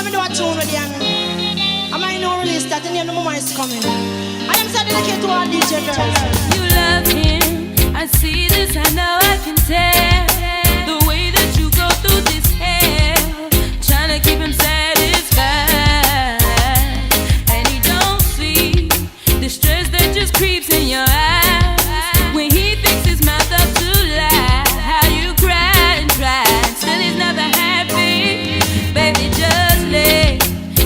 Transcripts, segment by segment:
me do a tune with you. I might not release that and you know my is coming. I am so dedicated to all DJ girls. You love him, I see this, I know I can tell. The way that you go through this hell, trying to keep him satisfied. And he don't see the stress that just creeps in your eyes. When he thinks his mouth up to lie, how you cry and try, still he's never happy. Baby, just lay.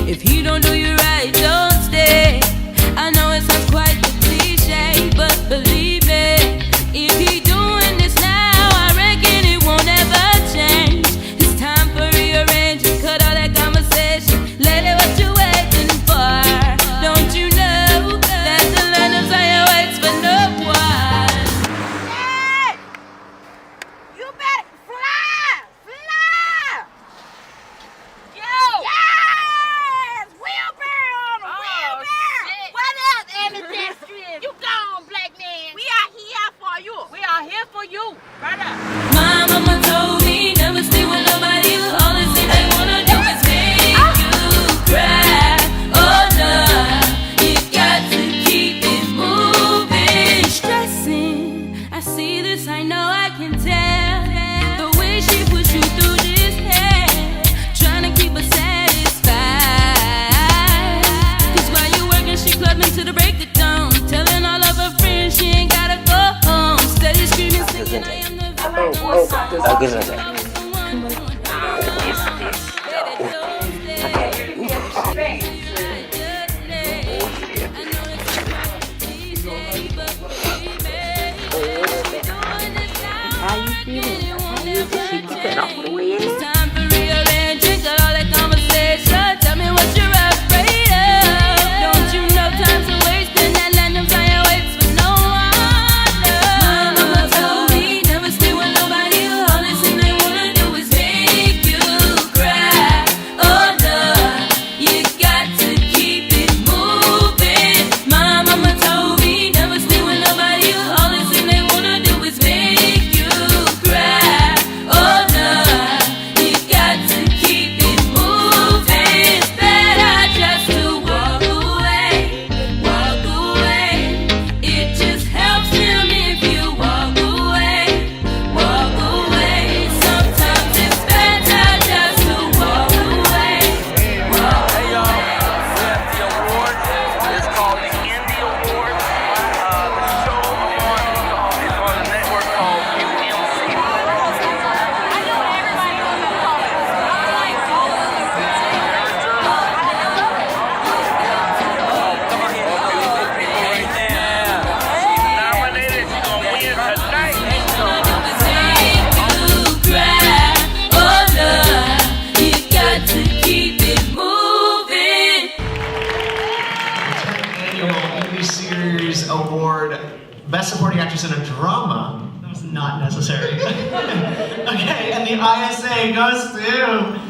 If he don't do you right, don't stay. I know it sounds quite the cliche, but believe me, if he doing this now, I reckon it won't ever change. It's time for rearranging, cut all that conversation. Lady, what you waiting for? Don't you know that the land of Zion waits for no one? Hey! You better fly! Fly! Yo! Yes! Wheelbarrow on the wheelbarrow! What up, pedestrian? You gone, black man. We are here for you. We are here for you, brother. My mama told me never stay with nobody. All the things they wanna do is make you cry. Oh no, you got to keep it moving. Stressing, I see this, I know I can tell. The way she puts you through this hell, trying to keep her satisfied. 'Cause while you working, she clubbing to the break of dawn, telling all of her friends she ain't gotta go home. Steady screaming, singing, I am the How you feeling? Keep it off the way in It's time for rearranging, got all that conversation. Tell me what you're afraid of. Don't you know time's a waste and that land of Zion waits for no one? My mama told me never stay with nobody. All this thing they wanna do is make you cry. Oh no, you got to keep it moving. My mama told me never stay with nobody. All this thing they wanna do is make you cry. Oh no, you got to keep it moving. It's better just to walk away, walk away. It just helps him if you walk away, walk away. Sometimes it's better just to walk away, walk Hey y'all, away. we have the award. It's called the Indie Award. The show is on a network called UMC. Nominated, she's gonna win tonight. Annual Emmy Series Award, Best Supporting Actress in a Drama. That was not necessary. Okay, and the ISA goes to